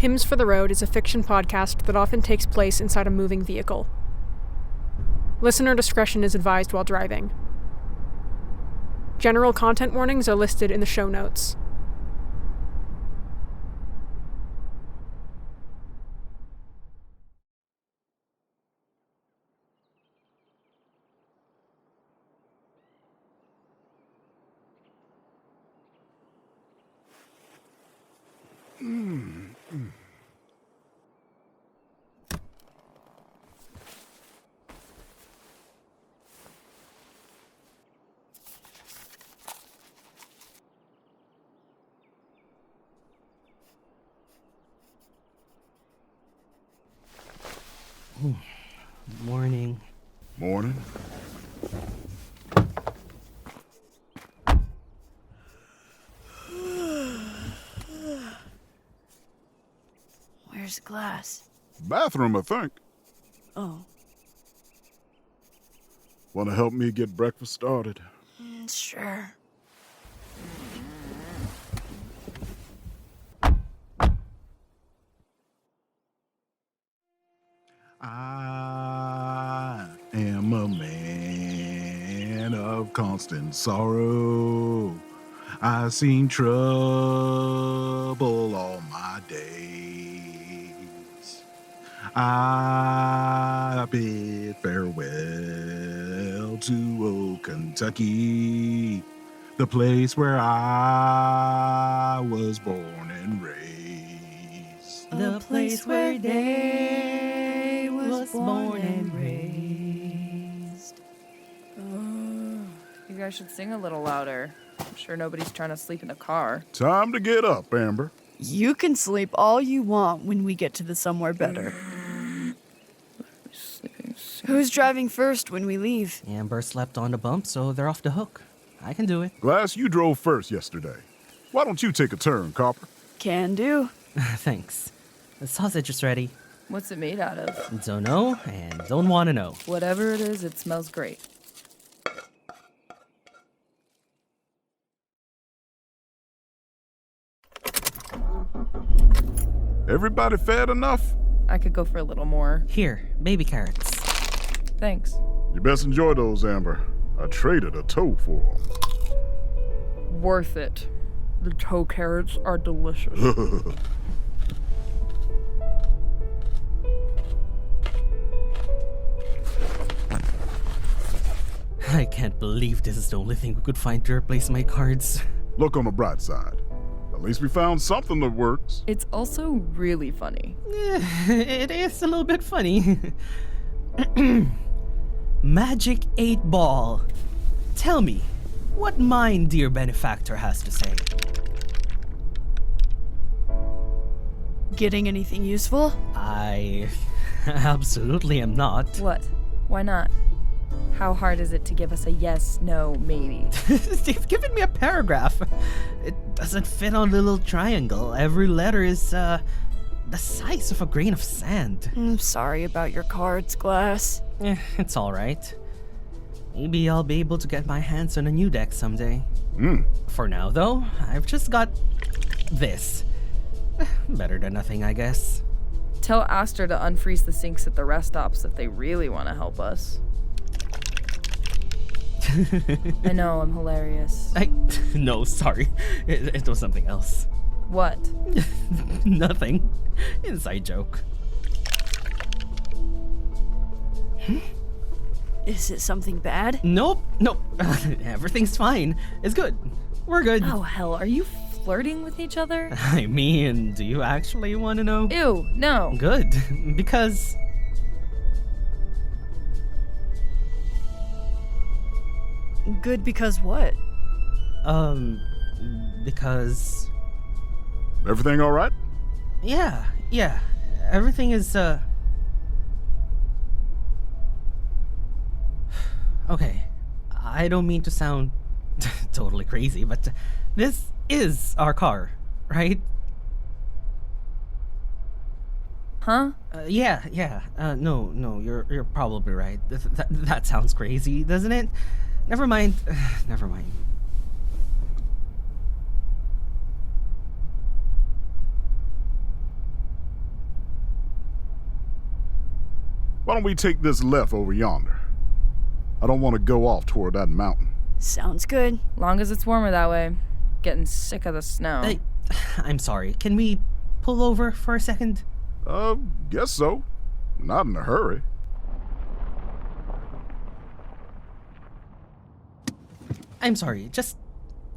Hymns for the Road is a fiction podcast that often takes place inside a moving vehicle. Listener discretion is advised while driving. General content warnings are listed in the show notes. Morning. Morning. Where's the glass? Bathroom, I think. Oh. Want to help me get breakfast started? Sure. I am a man of constant sorrow. I've seen trouble all my days. I bid farewell to old Kentucky, the place where I was born and raised. The place where they was born and raised. You guys should sing a little louder. I'm sure nobody's trying to sleep in a car. Time to get up, Amber. You can sleep all you want when we get to the somewhere better. Sleeping soon. Who's driving first when we leave? Amber slept on the bump, so they're off the hook. I can do it. Glass, you drove first yesterday. Why don't you take a turn, Copper? Can do. Thanks. The sausage is ready. What's it made out of? Don't know and don't want to know. Whatever it is, it smells great. Everybody fed enough? I could go for a little more. Here, baby carrots. Thanks. You best enjoy those, Amber. I traded a toe for them. Worth it. The toe carrots are delicious. I can't believe this is the only thing we could find to replace my cards. Look on the bright side. At least we found something that works. It's also really funny. It is a little bit funny. Magic 8 Ball. Tell me, what mine dear benefactor has to say? Getting anything useful? I absolutely am not. What? Why not? How hard is it to give us a yes, no, maybe? They've given me a paragraph. It doesn't fit on the little triangle. Every letter is, the size of a grain of sand. I'm sorry about your cards, Glass. It's alright. Maybe I'll be able to get my hands on a new deck someday. For now, though, I've just got this. Better than nothing, I guess. Tell Aster to unfreeze the sinks at the rest stops if they really want to help us. I know, I'm hilarious. No, sorry. It was something else. What? Nothing. Inside joke. Is it something bad? Nope. Everything's fine. It's good. We're good. Oh, hell, are you flirting with each other? I mean, do you actually want to know? Ew, no. Good. Because... Good because what? Because... Everything all right? Yeah. Everything is, Okay, I don't mean to sound totally crazy, but this is our car, right? Huh? Yeah. No, you're probably right. That sounds crazy, doesn't it? Never mind. Never mind. Why don't we take this left over yonder? I don't want to go off toward that mountain. Sounds good. Long as it's warmer that way. Getting sick of the snow. I'm sorry. Can we pull over for a second? Guess so. Not in a hurry. I'm sorry. Just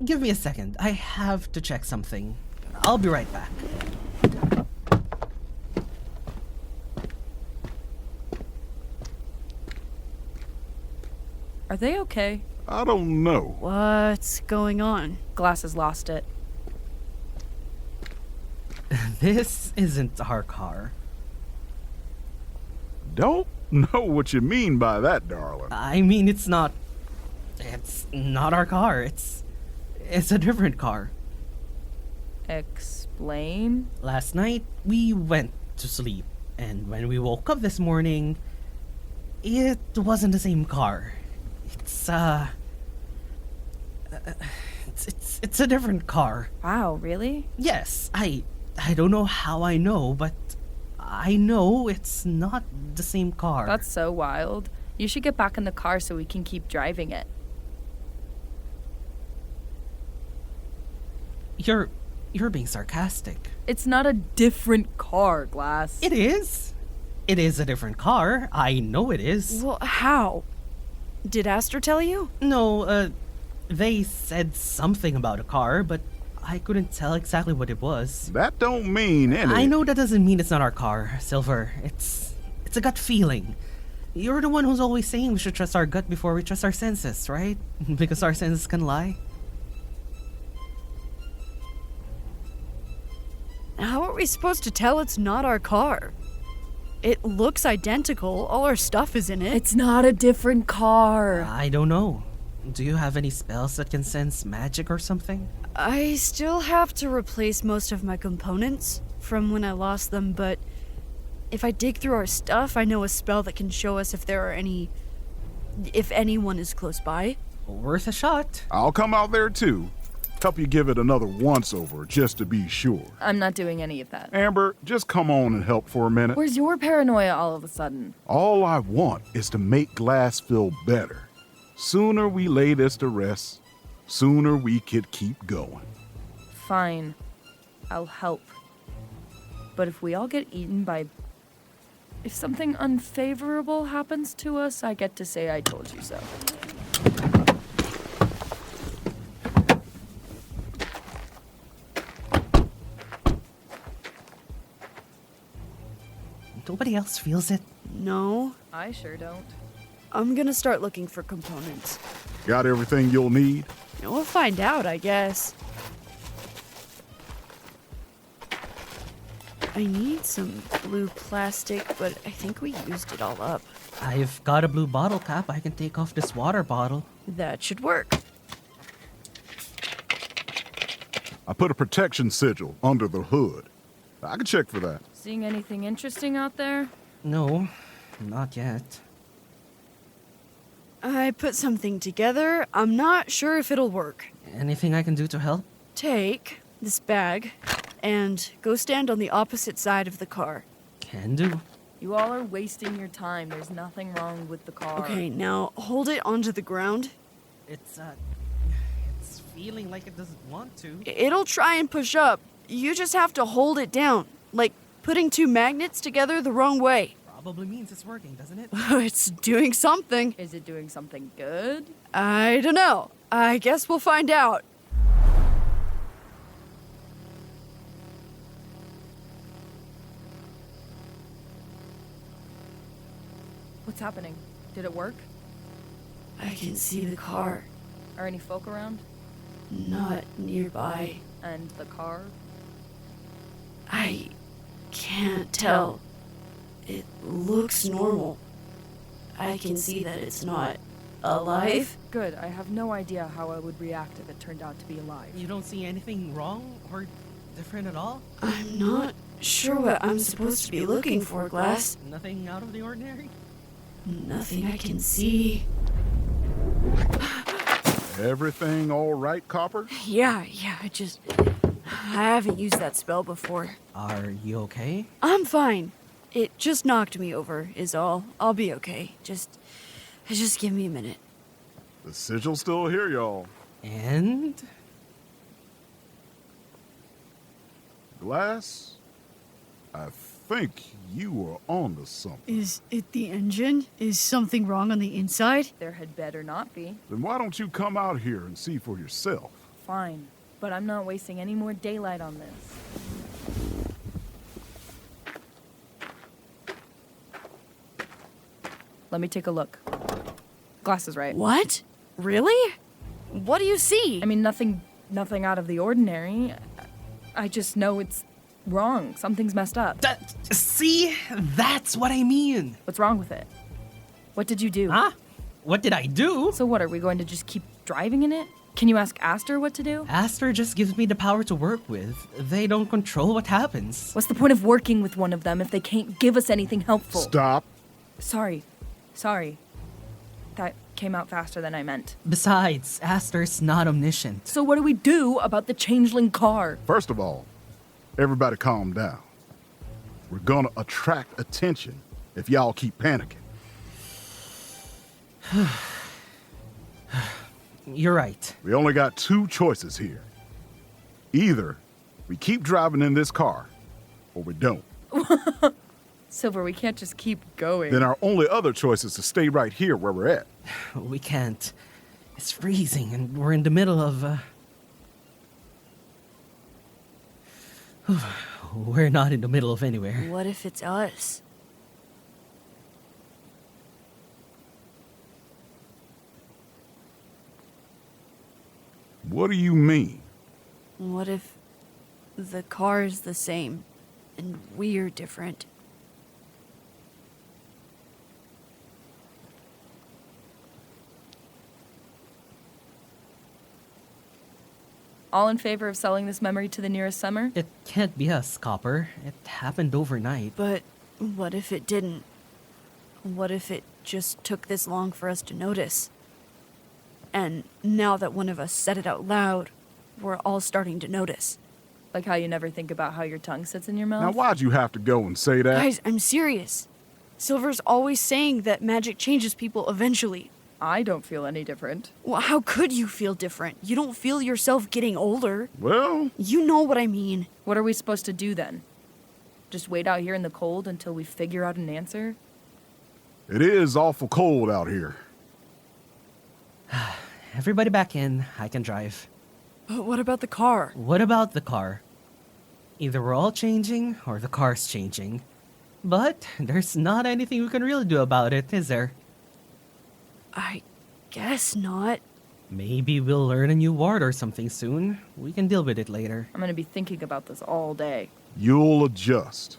give me a second. I have to check something. I'll be right back. Are they okay? I don't know. What's going on? Glass has lost it. This isn't our car. Don't know what you mean by that, darling. I mean, it's not our car. It's a different car. Explain? Last night, we went to sleep, and when we woke up this morning, it wasn't the same car. It's a different car. Wow, really? Yes, I don't know how I know, but I know it's not the same car. That's so wild. You should get back in the car so we can keep driving it. You're being sarcastic. It's not a different car, Glass. It is. It is a different car. I know it is. Well, how? Did Aster tell you? No, they said something about a car, but I couldn't tell exactly what it was. That don't mean any... I know that doesn't mean it's not our car, Silver. It's a gut feeling. You're the one who's always saying we should trust our gut before we trust our senses, right? Because our senses can lie. How are we supposed to tell it's not our car? It looks identical. All our stuff is in it. It's not a different car. I don't know. Do you have any spells that can sense magic or something? I still have to replace most of my components from when I lost them, but if I dig through our stuff, I know a spell that can show us if anyone is close by. Worth a shot. I'll come out there too. Help you give it another once-over just to be sure. I'm not doing any of that. Amber, just come on and help for a minute. Where's your paranoia all of a sudden? All I want is to make Glass feel better. Sooner we lay this to rest, sooner we could keep going. Fine. I'll help. But if we all get eaten by... If something unfavorable happens to us, I get to say I told you so. Nobody else feels it. No, I sure don't. I'm gonna start looking for components. Got everything you'll need? We'll find out, I guess. I need some blue plastic, but I think we used it all up. I've got a blue bottle cap. I can take off this water bottle. That should work. I put a protection sigil under the hood. I can check for that. Seeing anything interesting out there? No, not yet. I put something together. I'm not sure if it'll work. Anything I can do to help? Take this bag and go stand on the opposite side of the car. Can do. You all are wasting your time. There's nothing wrong with the car. Okay, now hold it onto the ground. It's feeling like it doesn't want to. It'll try and push up. You just have to hold it down. Like putting two magnets together the wrong way. Probably means it's working, doesn't it? It's doing something. Is it doing something good? I don't know. I guess we'll find out. What's happening? Did it work? I can see the car. Are any folk around? Not nearby. And the car? I can't tell. It looks normal. I can see that it's not alive. Good. I have no idea how I would react if it turned out to be alive. You don't see anything wrong or different at all? I'm not sure what I'm supposed to be looking for, Glass. Nothing out of the ordinary? Nothing I can see. Everything all right, Copper? Yeah, I haven't used that spell before. Are you okay? I'm fine. It just knocked me over, is all. I'll be okay. Just give me a minute. The sigil's still here, y'all. And Glass, I think you were onto something. Is it the engine? Is something wrong on the inside? There had better not be. Then why don't you come out here and see for yourself? Fine, but I'm not wasting any more daylight on this. Let me take a look. Glass is right. What? Really? What do you see? I mean, nothing out of the ordinary. I just know it's wrong. Something's messed up. see? That's what I mean. What's wrong with it? What did you do? Huh? What did I do? So what, are we going to just keep driving in it? Can you ask Aster what to do? Aster just gives me the power to work with. They don't control what happens. What's the point of working with one of them if they can't give us anything helpful? Stop. Sorry. That came out faster than I meant. Besides, Aster's not omniscient. So what do we do about the changeling car? First of all, everybody calm down. We're gonna attract attention if y'all keep panicking. You're right. We only got two choices here. Either we keep driving in this car, or we don't. Silver, we can't just keep going. Then our only other choice is to stay right here where we're at. We can't. It's freezing and we're in the middle of, We're not in the middle of anywhere. What if it's us? What do you mean? What if the car is the same and we're different? All in favor of selling this memory to the nearest summer? It can't be us, Copper. It happened overnight. But what if it didn't? What if it just took this long for us to notice? And now that one of us said it out loud, we're all starting to notice. Like how you never think about how your tongue sits in your mouth? Now, why'd you have to go and say that? Guys, I'm serious. Silver's always saying that magic changes people eventually. I don't feel any different. Well, how could you feel different? You don't feel yourself getting older. Well, You know what I mean. What are we supposed to do then? Just wait out here in the cold until we figure out an answer? it is awful cold out here. Everybody back in. I can drive. But what about the car? What about the car? Either we're all changing or the car's changing. But there's not anything we can really do about it, is there? I guess not. Maybe we'll learn a new ward or something soon. We can deal with it later. I'm gonna be thinking about this all day. You'll adjust.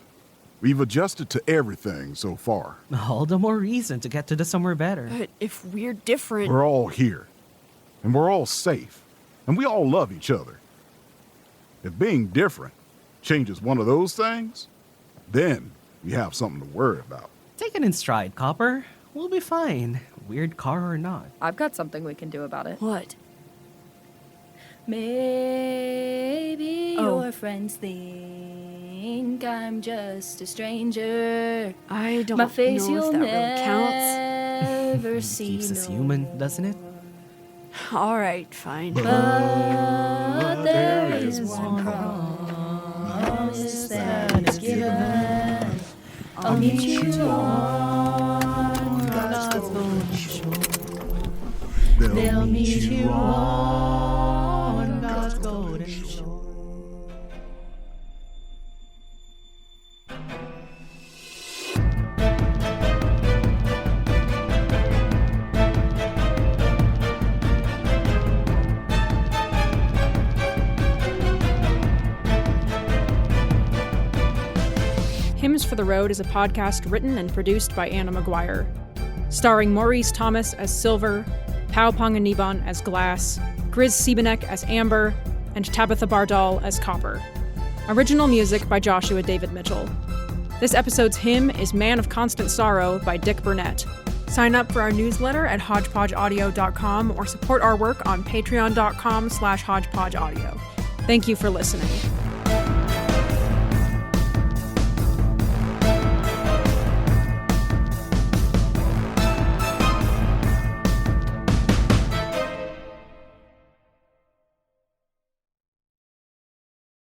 We've adjusted to everything so far. All the more reason to get to the somewhere better. But if we're different... We're all here. And we're all safe. And we all love each other. If being different changes one of those things, then we have something to worry about. Take it in stride, Copper. We'll be fine. Weird car or not. I've got something we can do about it. What? Maybe Oh. your friends think I'm just a stranger. I don't My face know you'll if that really counts. never see Keeps us no human, more. doesn't it? All right, fine. But there is one promise that is given. I'll meet you on God's golden shore. They'll meet you on God's golden shore. Hymns for the Road is a podcast written and produced by Anna Maguire, starring Maurice Thomas as Silver, Pao Panginiban as Glass, Griz Siebeneck as Amber, and Tabitha Bardall as Copper. Original music by Joshua David Mitchell. This episode's hymn is Man of Constant Sorrow by Dick Burnett. Sign up for our newsletter at hodgepodgeaudio.com or support our work on patreon.com/hodgepodgeaudio. Thank you for listening.